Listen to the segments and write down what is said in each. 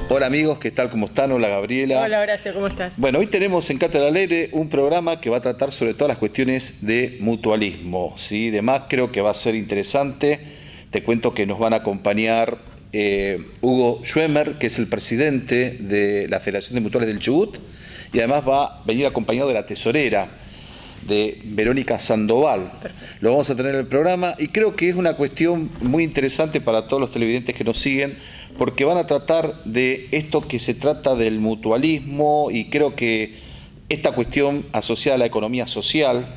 Hola amigos, ¿qué tal? ¿Cómo están? Hola Gabriela. Hola Horacio, ¿cómo estás? Bueno, hoy tenemos en Cátedra al Aire un programa que va a tratar sobre todas las cuestiones de mutualismo, ¿sí? Además creo que va a ser interesante. Te cuento que nos van a acompañar Hugo Schwemmer, que es el presidente de la Federación de Mutuales del Chubut, y además va a venir acompañado de la tesorera, de Verónica Sandoval. Lo vamos a tener en el programa y creo que es una cuestión muy interesante para todos los televidentes que nos siguen, porque van a tratar de esto que se trata del mutualismo, y creo que esta cuestión asociada a la economía social,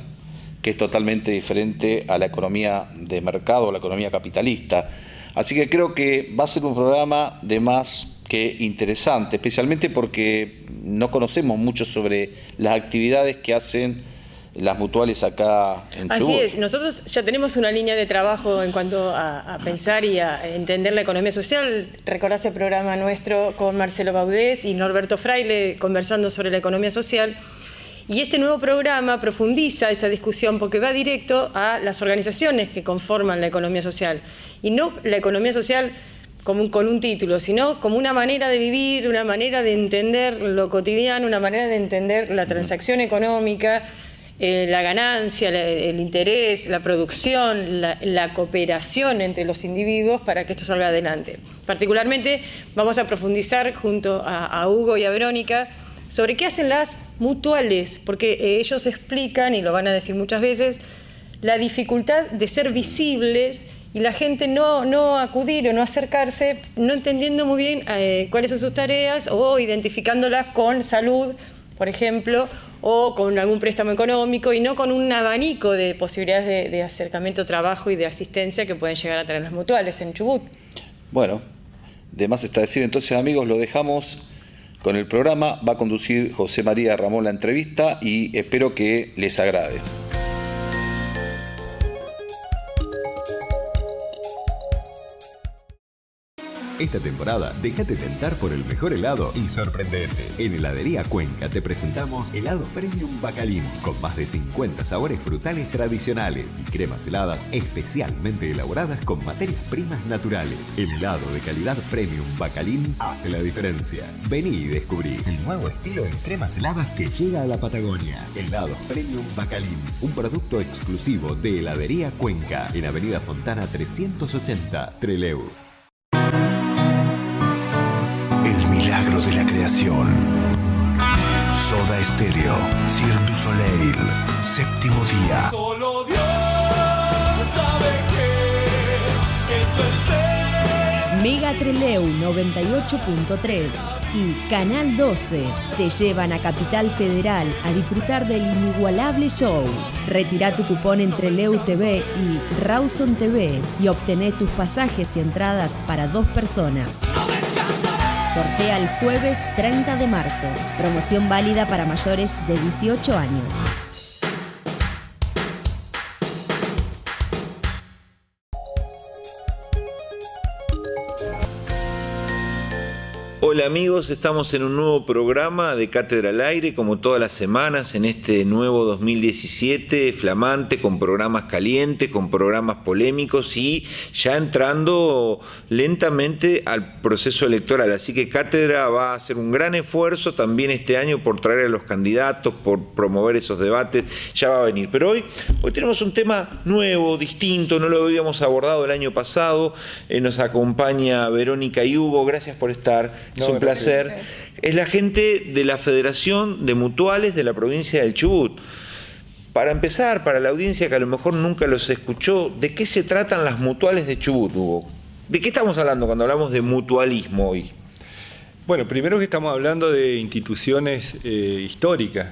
que es totalmente diferente a la economía de mercado, a la economía capitalista. Así que creo que va a ser un programa de más que interesante, especialmente porque no conocemos mucho sobre las actividades que hacen las mutuales acá en Chubut. Así es, nosotros ya tenemos una línea de trabajo en cuanto a pensar y a entender la economía social. Recordás el programa nuestro con Marcelo Baudés y Norberto Fraile conversando sobre la economía social. Y este nuevo programa profundiza esa discusión porque va directo a las organizaciones que conforman la economía social. Y no la economía social con un título, sino como una manera de vivir, una manera de entender lo cotidiano, una manera de entender la transacción económica, la ganancia, el interés, la producción, la cooperación entre los individuos para que esto salga adelante. Particularmente vamos a profundizar junto a Hugo y a Verónica sobre qué hacen las mutuales, porque ellos explican, y lo van a decir muchas veces, la dificultad de ser visibles y la gente no acudir o no acercarse, no entendiendo muy bien cuáles son sus tareas o identificándolas con salud, por ejemplo, o con algún préstamo económico, y no con un abanico de posibilidades de acercamiento, trabajo y de asistencia que pueden llegar a tener las mutuales en Chubut. Bueno, de más está decir, entonces amigos, lo dejamos con el programa. Va a conducir José María Ramón la entrevista y espero que les agrade. Esta temporada, déjate tentar por el mejor helado y sorprendete. En Heladería Cuenca te presentamos helado Premium Bacalín, con más de 50 sabores frutales tradicionales y cremas heladas especialmente elaboradas con materias primas naturales. El helado de calidad Premium Bacalín hace la diferencia. Vení y descubrí el nuevo estilo de cremas heladas que llega a la Patagonia. Helados Premium Bacalín, un producto exclusivo de Heladería Cuenca, en Avenida Fontana 380, Trelew. Milagro de la creación. Soda Stereo, Cirque du Soleil, séptimo día. Solo Dios sabe qué es el ser. Mega Trelew 98.3 y Canal 12 te llevan a Capital Federal a disfrutar del inigualable show. Retira tu cupón en Trelew TV y Rawson TV y obtené tus pasajes y entradas para 2 personas. Sortea el jueves 30 de marzo. Promoción válida para mayores de 18 años. Hola amigos, estamos en un nuevo programa de Cátedra al Aire, como todas las semanas, en este nuevo 2017 flamante, con programas calientes, con programas polémicos y ya entrando lentamente al proceso electoral. Así que Cátedra va a hacer un gran esfuerzo también este año por traer a los candidatos, por promover esos debates, ya va a venir. Pero hoy tenemos un tema nuevo, distinto, no lo habíamos abordado el año pasado. Nos acompaña Verónica y Hugo, gracias por estar. Es un placer. Es la gente de la Federación de Mutuales de la provincia del Chubut. Para empezar, para la audiencia que a lo mejor nunca los escuchó, ¿de qué se tratan las mutuales de Chubut, Hugo? ¿De qué estamos hablando cuando hablamos de mutualismo hoy? Bueno, primero que estamos hablando de instituciones históricas.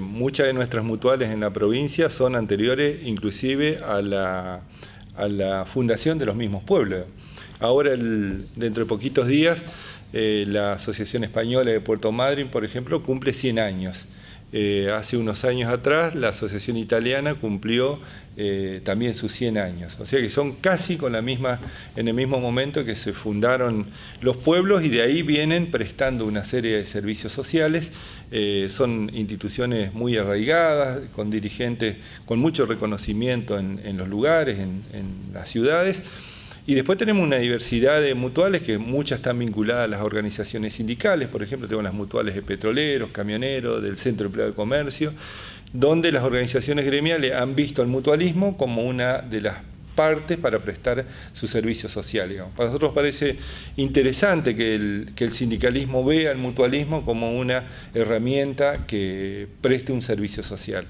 Muchas de nuestras mutuales en la provincia son anteriores inclusive a la fundación de los mismos pueblos. Ahora, dentro de poquitos días, la Asociación Española de Puerto Madryn, por ejemplo, cumple 100 años. Hace unos años atrás, la Asociación Italiana cumplió también sus 100 años. O sea que son casi en el mismo momento que se fundaron los pueblos, y de ahí vienen prestando una serie de servicios sociales. Son instituciones muy arraigadas, con dirigentes con mucho reconocimiento en los lugares, en las ciudades. Y después tenemos una diversidad de mutuales que muchas están vinculadas a las organizaciones sindicales. Por ejemplo, tenemos las mutuales de petroleros, camioneros, del Centro de Empleo de Comercio, donde las organizaciones gremiales han visto al mutualismo como una de las partes para prestar su servicio social, digamos. Para nosotros parece interesante que el sindicalismo vea al mutualismo como una herramienta que preste un servicio social.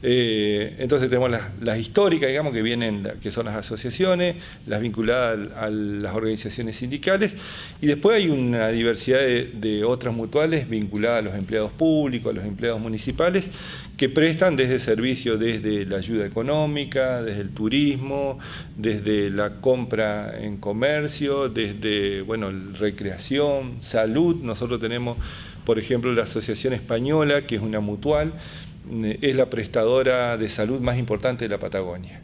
Entonces tenemos las históricas, digamos, que son las asociaciones, las vinculadas a las organizaciones sindicales, y después hay una diversidad de otras mutuales vinculadas a los empleados públicos, a los empleados municipales, que prestan desde servicios, desde la ayuda económica, desde el turismo, desde la compra en comercio, desde, recreación, salud. Nosotros tenemos, por ejemplo, la Asociación Española, que es una mutual, es la prestadora de salud más importante de la Patagonia.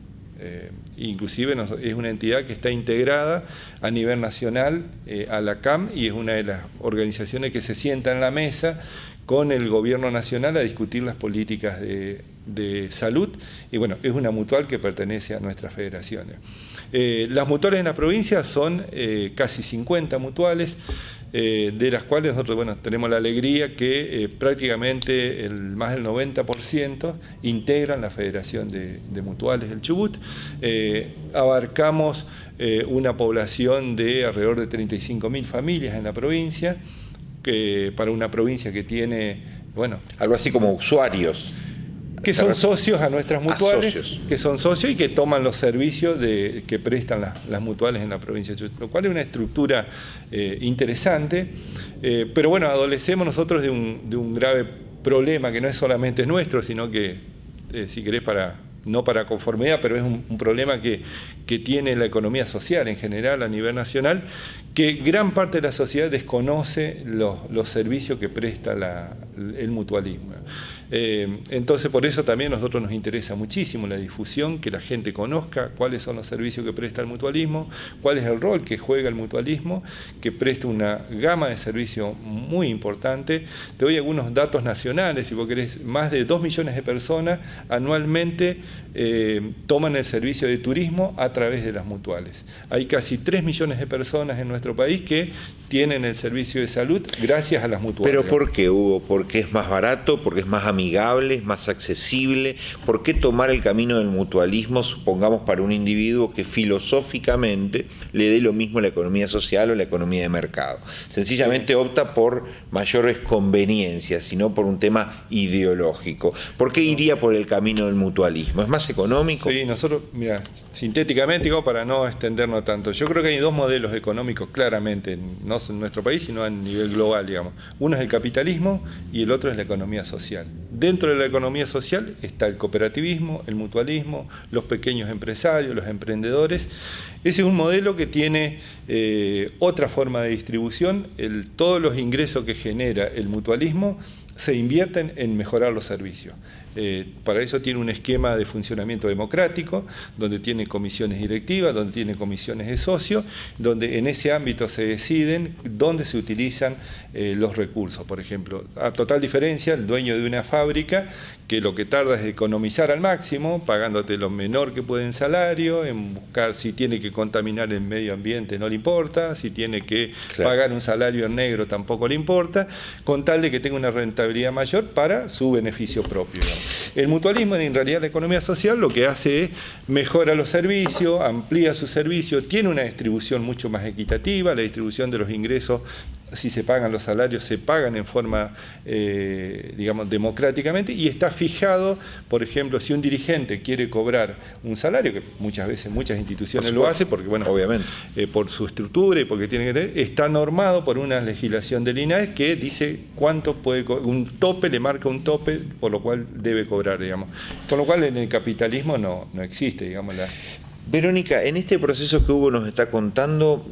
Inclusive es una entidad que está integrada a nivel nacional a la CAM, y es una de las organizaciones que se sienta en la mesa con el gobierno nacional a discutir las políticas de salud, y es una mutual que pertenece a nuestras federaciones. Las mutuales en la provincia son casi 50 mutuales, de las cuales nosotros tenemos la alegría que prácticamente más del 90% integran la Federación de Mutuales del Chubut. Abarcamos una población de alrededor de 35.000 familias en la provincia, que para una provincia que tiene, algo así como usuarios. Que son socios a nuestras mutuales, que son socios y que toman los servicios que prestan las mutuales en la provincia de Chubut, lo cual es una estructura interesante, pero adolecemos nosotros de un grave problema que no es solamente nuestro, sino que, si querés, no para conformidad, pero es un problema que tiene la economía social en general a nivel nacional, que gran parte de la sociedad desconoce los servicios que presta el mutualismo. Entonces, por eso también a nosotros nos interesa muchísimo la difusión, que la gente conozca cuáles son los servicios que presta el mutualismo, cuál es el rol que juega el mutualismo, que presta una gama de servicios muy importante. Te doy algunos datos nacionales, si vos querés. Más de 2 millones de personas anualmente toman el servicio de turismo a través de las mutuales. Hay casi 3 millones de personas en nuestro país que tienen el servicio de salud gracias a las mutuales. ¿Pero por qué, Hugo? ¿Porque es más barato? ¿Porque es más amigable? ¿Es más accesible? ¿Por qué tomar el camino del mutualismo, supongamos, para un individuo que filosóficamente le dé lo mismo a la economía social o la economía de mercado? Sencillamente opta por mayores conveniencias, sino por un tema ideológico. ¿Por qué iría por el camino del mutualismo? ¿Es más económico? Sí, nosotros, mira, sintéticamente, digo, para no extendernos tanto, yo creo que hay dos modelos económicos claramente, no en nuestro país, sino a nivel global, digamos. Uno es el capitalismo y el otro es la economía social. Dentro de la economía social está el cooperativismo, el mutualismo, los pequeños empresarios, los emprendedores. Ese es un modelo que tiene otra forma de distribución. Todos los ingresos que genera el mutualismo se invierten en mejorar los servicios. Para eso tiene un esquema de funcionamiento democrático, donde tiene comisiones directivas, donde tiene comisiones de socios, donde en ese ámbito se deciden dónde se utilizan los recursos. Por ejemplo, a total diferencia, el dueño de una fábrica, que lo que tarda es economizar al máximo, pagándote lo menor que puede en salario, en buscar si tiene que contaminar el medio ambiente no le importa, si tiene que pagar un salario en negro tampoco le importa, con tal de que tenga una rentabilidad mayor para su beneficio propio. El mutualismo, en realidad la economía social, lo que hace es mejora los servicios, amplía sus servicios, tiene una distribución mucho más equitativa, la distribución de los ingresos, si se pagan los salarios, se pagan en forma, digamos, democráticamente, y está fijado, por ejemplo, si un dirigente quiere cobrar un salario, que muchas veces muchas instituciones lo hacen, porque, bueno, obviamente, por su estructura y porque tiene que tener, está normado por una legislación del INAES que dice cuánto puede, un tope, le marca un tope, por lo cual debe cobrar, digamos. Con lo cual en el capitalismo no existe, digamos, Verónica, en este proceso que Hugo nos está contando,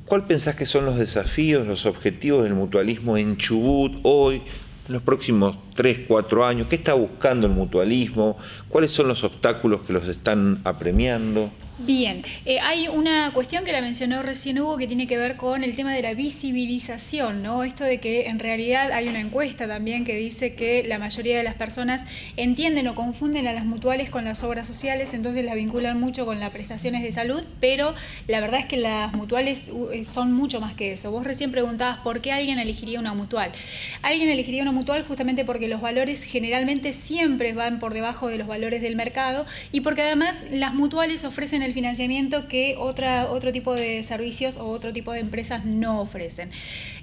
¿cuál pensás que son los desafíos, los objetivos del mutualismo en Chubut hoy, en los próximos 3, 4 años? ¿Qué está buscando el mutualismo? ¿Cuáles son los obstáculos que los están apremiando? Bien, hay una cuestión que la mencionó recién Hugo que tiene que ver con el tema de la visibilización, ¿no? Esto de que en realidad hay una encuesta también que dice que la mayoría de las personas entienden o confunden a las mutuales con las obras sociales, entonces las vinculan mucho con las prestaciones de salud, pero la verdad es que las mutuales son mucho más que eso. Vos recién preguntabas por qué alguien elegiría una mutual. Alguien elegiría una mutual justamente porque los valores generalmente siempre van por debajo de los valores del mercado y porque además las mutuales ofrecen el financiamiento que otro tipo de servicios o otro tipo de empresas no ofrecen.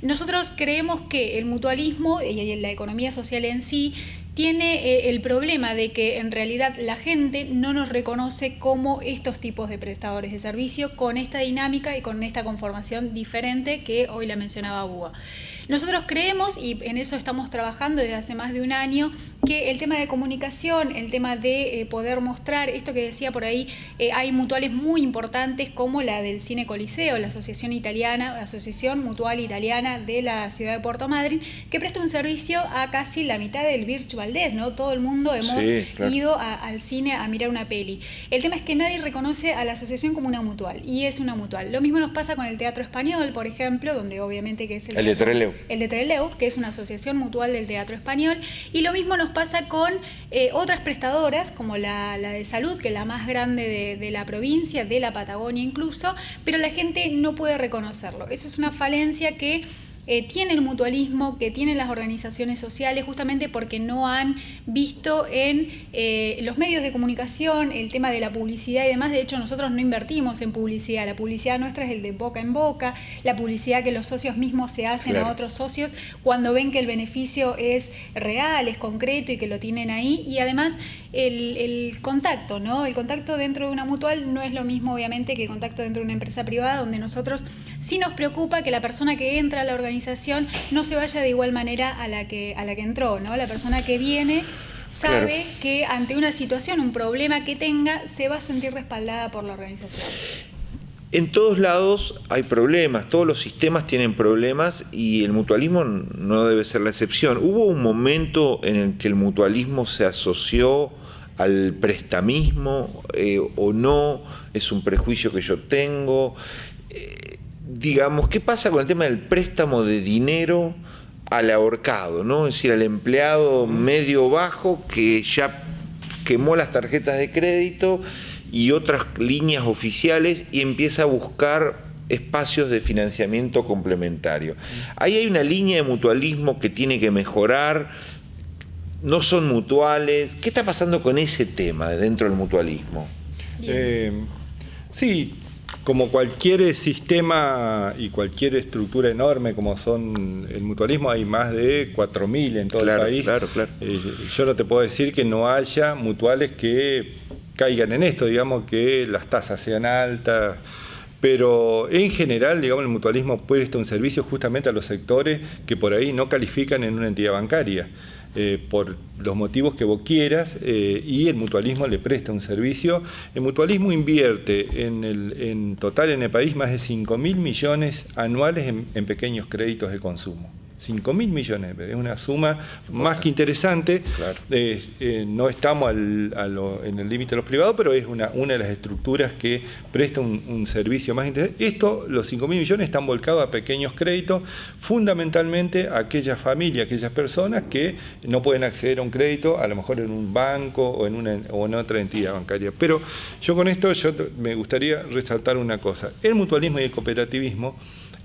Nosotros creemos que el mutualismo y la economía social en sí tiene el problema de que en realidad la gente no nos reconoce como estos tipos de prestadores de servicio con esta dinámica y con esta conformación diferente que hoy la mencionaba Hugo. Nosotros creemos, y en eso estamos trabajando desde hace más de un año, que el tema de comunicación, el tema de poder mostrar, esto que decía por ahí, hay mutuales muy importantes como la del Cine Coliseo, la Asociación Italiana, la Asociación Mutual Italiana de la ciudad de Puerto Madryn, que presta un servicio a casi la mitad del Birch Valdés, ¿no? Todo el mundo hemos ido al cine a mirar una peli. El tema es que nadie reconoce a la asociación como una mutual, y es una mutual. Lo mismo nos pasa con el Teatro Español, por ejemplo, donde obviamente que es el de Trelew. El de Trelew, que es una asociación mutual del Teatro Español, y lo mismo nos pasa con otras prestadoras, como la de salud, que es la más grande de la provincia, de la Patagonia incluso, pero la gente no puede reconocerlo. Eso es una falencia que tiene el mutualismo, que tienen las organizaciones sociales, justamente porque no han visto en los medios de comunicación el tema de la publicidad y demás. De hecho, nosotros no invertimos en publicidad. La publicidad nuestra es el de boca en boca, la publicidad que los socios mismos se hacen a otros socios cuando ven que el beneficio es real, es concreto y que lo tienen ahí. Y además el contacto, ¿no? El contacto dentro de una mutual no es lo mismo, obviamente, que el contacto dentro de una empresa privada, donde nosotros sí nos preocupa que la persona que entra a la organización no se vaya de igual manera a la que entró, ¿no? La persona que viene sabe que ante una situación, un problema que tenga, se va a sentir respaldada por la organización. En todos lados hay problemas, todos los sistemas tienen problemas y el mutualismo no debe ser la excepción. ¿Hubo un momento en el que el mutualismo se asoció al prestamismo o no? ¿Es un prejuicio que yo tengo? Digamos, ¿qué pasa con el tema del préstamo de dinero al ahorcado, ¿no? Es decir, al empleado medio bajo que ya quemó las tarjetas de crédito y otras líneas oficiales y empieza a buscar espacios de financiamiento complementario? Ahí hay una línea de mutualismo que tiene que mejorar, no son mutuales. ¿Qué está pasando con ese tema dentro del mutualismo? Sí, como cualquier sistema y cualquier estructura enorme como son el mutualismo, hay más de 4.000 en todo el país. Claro. Yo no te puedo decir que no haya mutuales que caigan en esto, digamos, que las tasas sean altas, pero en general, digamos, el mutualismo presta un servicio justamente a los sectores que por ahí no califican en una entidad bancaria, por los motivos que vos quieras, y el mutualismo le presta un servicio. El mutualismo invierte en total en el país más de 5.000 millones anuales en pequeños créditos de consumo. 5.000 millones, es una suma más que interesante. No estamos en el límite de los privados, pero es una de las estructuras que presta un servicio más interesante. Los 5.000 millones están volcados a pequeños créditos, fundamentalmente a aquellas familias, aquellas personas que no pueden acceder a un crédito, a lo mejor en un banco o en otra entidad bancaria. Pero yo con esto me gustaría resaltar una cosa. El mutualismo y el cooperativismo,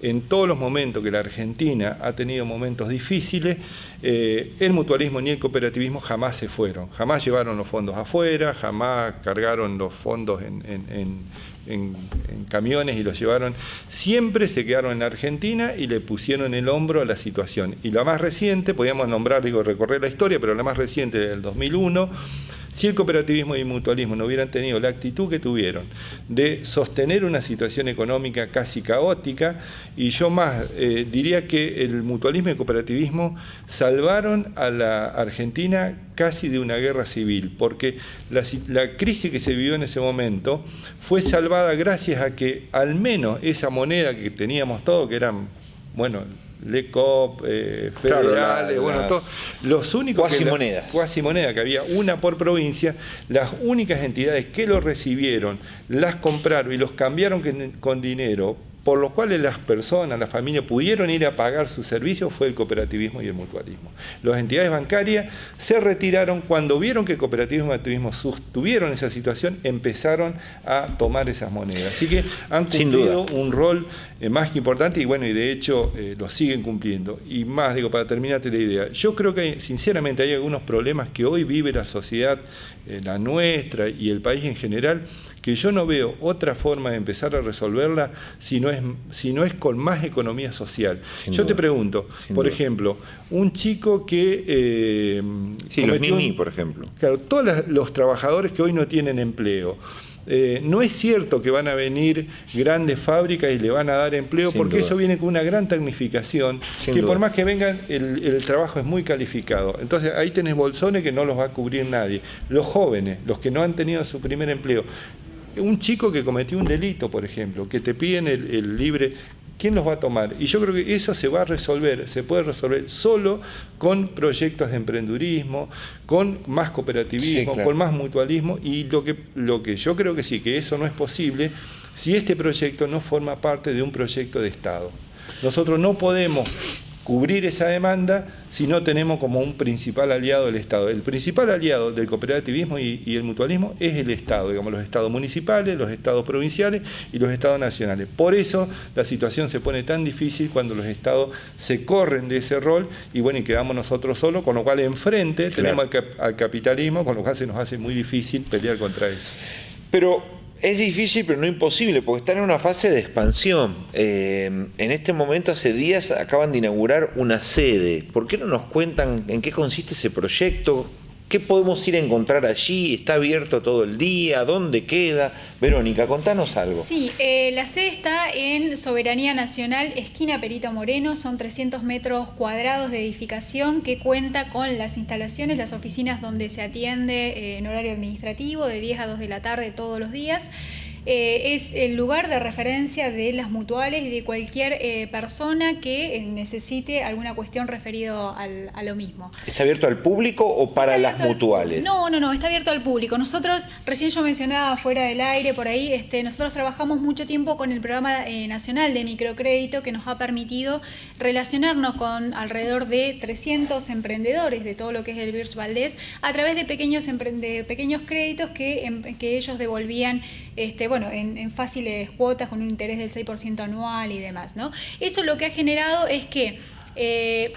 en todos los momentos que la Argentina ha tenido momentos difíciles, el mutualismo ni el cooperativismo jamás se fueron, jamás llevaron los fondos afuera, jamás cargaron los fondos en camiones y los llevaron, siempre se quedaron en la Argentina y le pusieron el hombro a la situación. Y la más reciente, podríamos nombrar, recorrer la historia, pero la más reciente del 2001, Si el cooperativismo y el mutualismo no hubieran tenido la actitud que tuvieron de sostener una situación económica casi caótica, y yo más diría que el mutualismo y el cooperativismo salvaron a la Argentina casi de una guerra civil, porque la crisis que se vivió en ese momento fue salvada gracias a que al menos esa moneda que teníamos todos, que eran, bueno, LECOP, federales, bueno, todos los únicos cuasimonedas, que había una por provincia, las únicas entidades que lo recibieron, las compraron y los cambiaron con dinero, por los cuales las personas, las familias pudieron ir a pagar sus servicios, fue el cooperativismo y el mutualismo. Las entidades bancarias se retiraron cuando vieron que el cooperativismo y el mutualismo sostuvieron esa situación, empezaron a tomar esas monedas. Así que han cumplido un rol más que importante y bueno, y de hecho lo siguen cumpliendo. Y más, digo, para terminarte la idea, yo creo que sinceramente hay algunos problemas que hoy vive la sociedad, la nuestra y el país en general, que yo no veo otra forma de empezar a resolverla si no es con más economía social. Yo te pregunto, por ejemplo, un chico que... los niños, por ejemplo. Claro, todos los trabajadores que hoy no tienen empleo. No es cierto que van a venir grandes fábricas y le van a dar empleo, porque eso viene con una gran tecnificación, que por más que vengan, el trabajo es muy calificado. Entonces ahí tenés bolsones que no los va a cubrir nadie. Los jóvenes, los que no han tenido su primer empleo, un chico que cometió un delito, por ejemplo, que te piden el libre, ¿quién los va a tomar? Y yo creo que eso se va a resolver, se puede resolver solo con proyectos de emprendurismo, con más cooperativismo, con más mutualismo, y lo que yo creo que sí, que eso no es posible si este proyecto no forma parte de un proyecto de Estado. Nosotros no podemos cubrir esa demanda si no tenemos como un principal aliado el Estado. El principal aliado del cooperativismo y el mutualismo es el Estado, digamos, los estados municipales, los estados provinciales y los estados nacionales. Por eso la situación se pone tan difícil cuando los estados se corren de ese rol y bueno, y quedamos nosotros solos, con lo cual enfrente tenemos al capitalismo, con lo cual se nos hace muy difícil pelear contra eso. Pero es difícil, pero no imposible, porque están en una fase de expansión. En este momento, hace días, acaban de inaugurar una sede. ¿Por qué no nos cuentan en qué consiste ese proyecto? ¿Qué podemos ir a encontrar allí? ¿Está abierto todo el día? ¿Dónde queda? Verónica, contanos algo. Sí, la sede está en Soberanía Nacional, esquina Perito Moreno. Son 300 metros cuadrados de edificación que cuenta con las instalaciones, las oficinas donde se atiende en horario administrativo de 10 a 2 de la tarde todos los días. Es el lugar de referencia de las mutuales y de cualquier persona que necesite alguna cuestión referido a lo mismo. ¿Es abierto al público o para las mutuales? No, está abierto al público. Nosotros, recién yo mencionaba fuera del aire, por ahí, nosotros trabajamos mucho tiempo con el Programa Nacional de Microcrédito, que nos ha permitido relacionarnos con alrededor de 300 emprendedores de todo lo que es el Birch Valdés, a través de pequeños créditos que ellos devolvían en fáciles cuotas con un interés del 6% anual y demás, ¿no? Eso lo que ha generado es que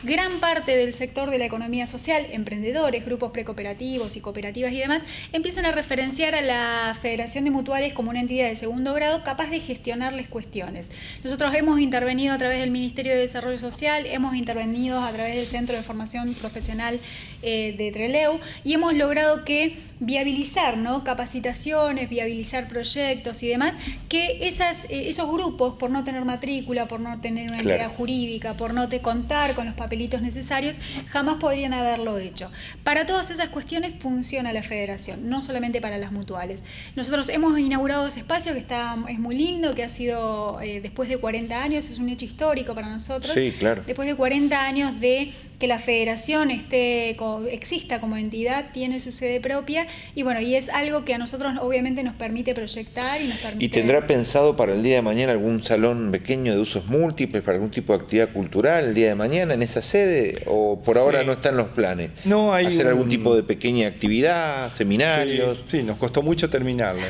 gran parte del sector de la economía social, emprendedores, grupos precooperativos y cooperativas y demás, empiezan a referenciar a la Federación de Mutuales como una entidad de segundo grado capaz de gestionarles cuestiones. Nosotros hemos intervenido a través del Ministerio de Desarrollo Social, hemos intervenido a través del Centro de Formación Profesional de Trelew y hemos logrado que viabilizar, ¿no?, capacitaciones, viabilizar proyectos y demás, que esos grupos, por no tener matrícula, por no tener una entidad jurídica, por no contar con los papelitos necesarios, jamás podrían haberlo hecho. Para todas esas cuestiones funciona la federación, no solamente para las mutuales. Nosotros hemos inaugurado ese espacio que es muy lindo, que ha sido después de 40 años, es un hecho histórico para nosotros. Sí, claro. Después de 40 años de que la federación exista como entidad, tiene su sede propia y bueno, y es algo que a nosotros obviamente nos permite proyectar y nos permite... ¿Y tendrá pensado para el día de mañana algún salón pequeño de usos múltiples, para algún tipo de actividad cultural el día de mañana en esa sede? ¿O por ahora no están los planes? No, hay ¿hacer algún tipo de pequeña actividad, seminarios? Sí, nos costó mucho terminarla.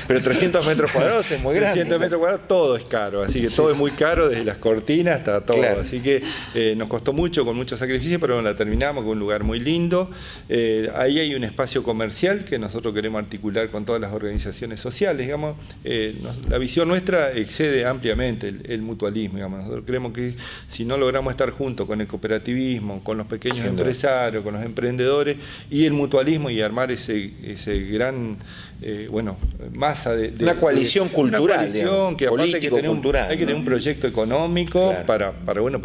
Pero 300 metros cuadrados es muy grande. 300 metros cuadrados, todo es caro, así que todo es muy caro, desde las cortinas hasta todo. Claro. Así que nos costó mucho, con mucho sacrificio. sacrificio, pero la terminamos con un lugar muy lindo. Ahí hay un espacio comercial que nosotros queremos articular con todas las organizaciones sociales, digamos. La visión nuestra excede ampliamente el mutualismo, digamos. Nosotros creemos que si no logramos estar juntos con el cooperativismo, con los pequeños empresarios, con los emprendedores y el mutualismo y armar ese gran masa de una coalición cultural, una coalición que aparte político-cultural, hay que tener un proyecto económico para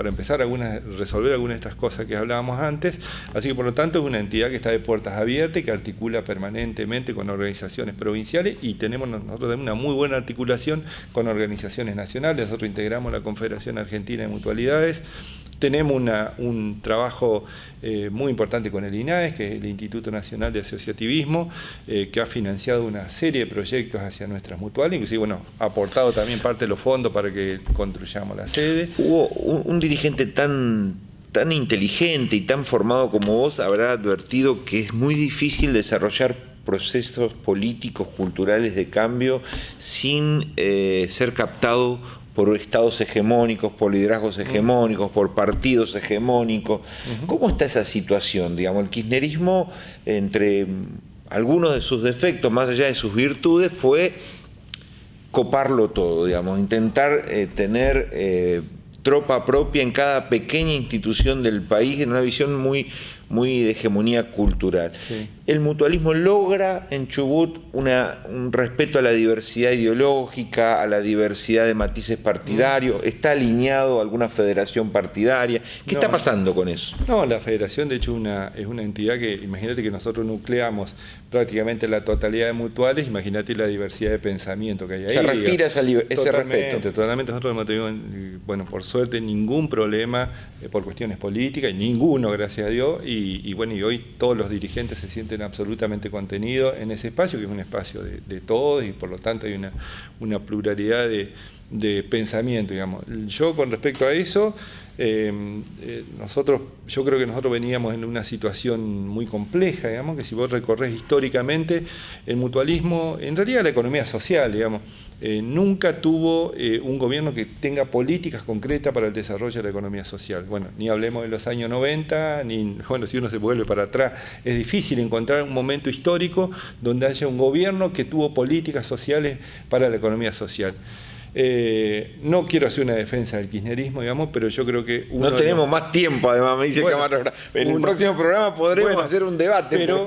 empezar a resolver algunas de estas cosas que hablábamos antes. Así que por lo tanto es una entidad que está de puertas abiertas y que articula permanentemente con organizaciones provinciales, y nosotros tenemos una muy buena articulación con organizaciones nacionales. Nosotros integramos la Confederación Argentina de Mutualidades. Tenemos un trabajo muy importante con el INAES, que es el Instituto Nacional de Asociativismo, que ha financiado una serie de proyectos hacia nuestras mutuales, inclusive ha aportado también parte de los fondos para que construyamos la sede. Hugo, un dirigente tan inteligente y tan formado como vos habrá advertido que es muy difícil desarrollar procesos políticos, culturales de cambio sin ser captado por estados hegemónicos, por liderazgos hegemónicos, por partidos hegemónicos. ¿Cómo está esa situación? Digamos, el kirchnerismo, entre algunos de sus defectos, más allá de sus virtudes, fue coparlo todo, digamos, intentar tener tropa propia en cada pequeña institución del país, en una visión muy de hegemonía cultural. Sí. El mutualismo logra en Chubut un respeto a la diversidad ideológica, a la diversidad de matices partidarios. ¿Está alineado a alguna federación partidaria? ¿Qué está pasando con eso? No, la federación de hecho es una entidad que, imagínate que nosotros nucleamos prácticamente la totalidad de mutuales, imagínate la diversidad de pensamiento que hay ahí. Se respira ese respeto. Totalmente, nosotros no tuvimos, por suerte, ningún problema por cuestiones políticas, ninguno, gracias a Dios, y hoy todos los dirigentes se sienten absolutamente contenidos en ese espacio, que es un espacio de todos, y por lo tanto hay una pluralidad de pensamiento, digamos. Yo con respecto a eso, yo creo que nosotros veníamos en una situación muy compleja, digamos, que si vos recorres históricamente el mutualismo, en realidad la economía social, digamos, nunca tuvo un gobierno que tenga políticas concretas para el desarrollo de la economía social. Bueno, ni hablemos de los años 90, si uno se vuelve para atrás, es difícil encontrar un momento histórico donde haya un gobierno que tuvo políticas sociales para la economía social. No quiero hacer una defensa del kirchnerismo, digamos, pero yo creo que... No tenemos más tiempo, además, me dice Camarón. En el próximo programa podremos hacer un debate. Pero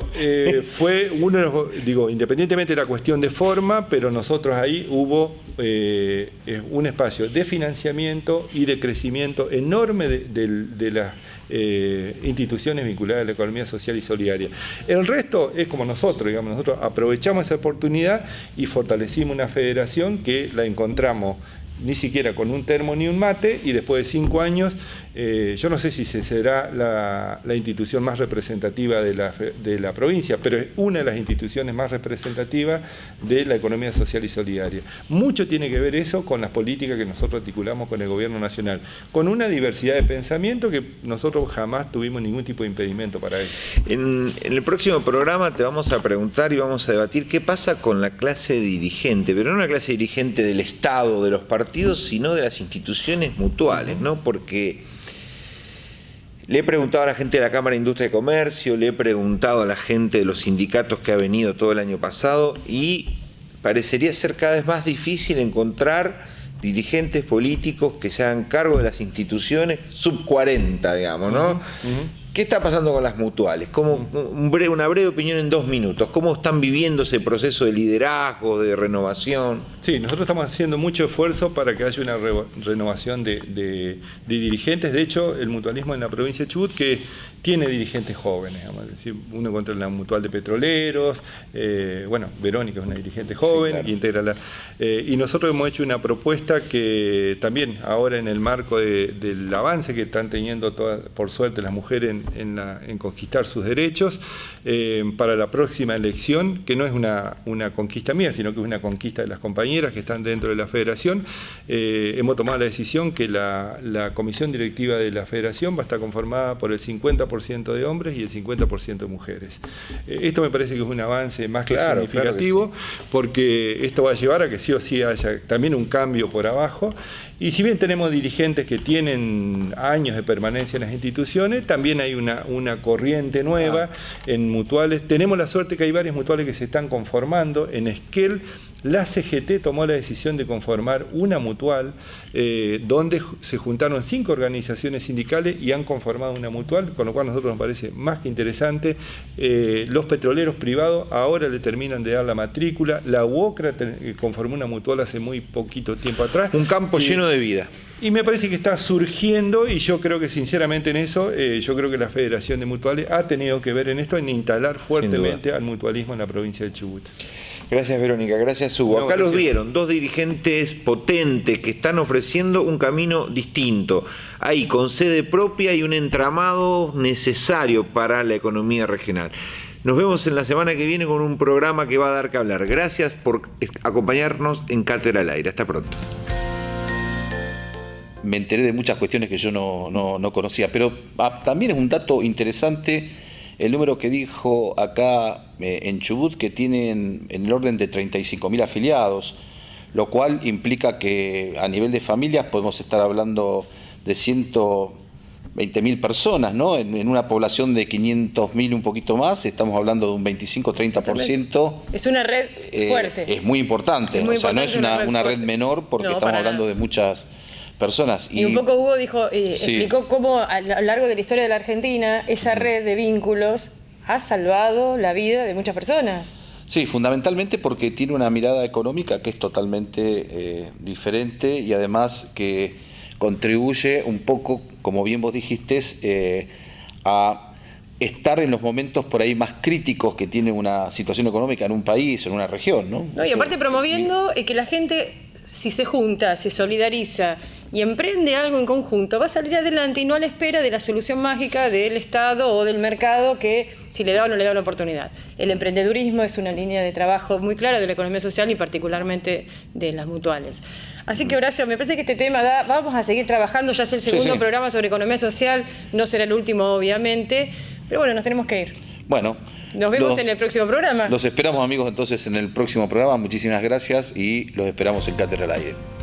fue uno de los... independientemente de la cuestión de forma, pero nosotros ahí hubo un espacio de financiamiento y de crecimiento enorme de las instituciones vinculadas a la economía social y solidaria. El resto es como nosotros, digamos, nosotros aprovechamos esa oportunidad y fortalecimos una federación que la encontramos ni siquiera con un termo ni un mate, y después de 5 años, yo no sé si será la institución más representativa de la provincia, pero es una de las instituciones más representativas de la economía social y solidaria. Mucho tiene que ver eso con las políticas que nosotros articulamos con el gobierno nacional, con una diversidad de pensamiento que nosotros jamás tuvimos ningún tipo de impedimento para eso. En el próximo programa te vamos a preguntar y vamos a debatir qué pasa con la clase dirigente, pero no la clase dirigente del Estado, de los partidos, sino de las instituciones mutuales, ¿no? Porque le he preguntado a la gente de la Cámara de Industria y Comercio, le he preguntado a la gente de los sindicatos que ha venido todo el año pasado, y parecería ser cada vez más difícil encontrar dirigentes políticos que se hagan cargo de las instituciones sub 40, digamos, ¿no? ¿Qué está pasando con las mutuales? Una breve opinión en 2 minutos. ¿Cómo están viviendo ese proceso de liderazgo, de renovación? Sí, nosotros estamos haciendo mucho esfuerzo para que haya una renovación de dirigentes. De hecho, el mutualismo en la provincia de Chubut, que tiene dirigentes jóvenes. Es decir, uno encuentra la mutual de petroleros, Verónica es una dirigente joven, sí, claro. Intégrala. Y nosotros hemos hecho una propuesta que también ahora en el marco del avance que están teniendo por suerte las mujeres en conquistar sus derechos. Para la próxima elección, que no es una conquista mía, sino que es una conquista de las compañeras que están dentro de la Federación, hemos tomado la decisión que la comisión directiva de la Federación va a estar conformada por el 50% de hombres y el 50% de mujeres. Esto me parece que es un avance más que significativo, claro que sí, porque esto va a llevar a que sí o sí haya también un cambio por abajo. Y si bien tenemos dirigentes que tienen años de permanencia en las instituciones, también hay una corriente nueva en mutuales. Tenemos la suerte que hay varias mutuales que se están conformando. En Esquel, la CGT tomó la decisión de conformar una mutual donde se juntaron 5 organizaciones sindicales y han conformado una mutual, con lo cual a nosotros nos parece más que interesante. Los petroleros privados ahora le terminan de dar la matrícula. La UOCRA conformó una mutual hace muy poquito tiempo atrás. Un campo lleno de vida. Y me parece que está surgiendo, y yo creo que sinceramente en eso, yo creo que la Federación de Mutuales ha tenido que ver en esto, en instalar fuertemente al mutualismo en la provincia del Chubut. Gracias, Verónica. Gracias, Hugo. Acá los vieron, 2 dirigentes potentes que están ofreciendo un camino distinto. Ahí, con sede propia y un entramado necesario para la economía regional. Nos vemos en la semana que viene con un programa que va a dar que hablar. Gracias por acompañarnos en Cátedra al Aire. Hasta pronto. Me enteré de muchas cuestiones que yo no conocía, pero también es un dato interesante el número que dijo acá en Chubut, que tienen en el orden de 35.000 afiliados, lo cual implica que a nivel de familias podemos estar hablando de 120.000 personas, ¿no? En una población de 500.000, un poquito más, estamos hablando de un 25-30%. Es una red fuerte. Es muy importante, es muy no es una red fuerte. Menor, porque estamos hablando de muchas personas. Y un poco Hugo dijo, explicó cómo a lo largo de la historia de la Argentina esa red de vínculos ha salvado la vida de muchas personas. Sí, fundamentalmente porque tiene una mirada económica que es totalmente diferente y además que contribuye un poco, como bien vos dijiste, a estar en los momentos por ahí más críticos que tiene una situación económica en un país o en una región, ¿no? Y aparte promoviendo que la gente, si se junta, se solidariza y emprende algo en conjunto, va a salir adelante y no a la espera de la solución mágica del Estado o del mercado que si le da o no le da una oportunidad. El emprendedurismo es una línea de trabajo muy clara de la economía social y particularmente de las mutuales. Así que, Horacio, me parece que este tema vamos a seguir trabajando, ya es el segundo programa sobre economía social, no será el último obviamente, pero bueno, nos tenemos que ir. Bueno. Nos vemos en el próximo programa. Los esperamos, amigos, entonces en el próximo programa. Muchísimas gracias y los esperamos en Cátedra al Aire.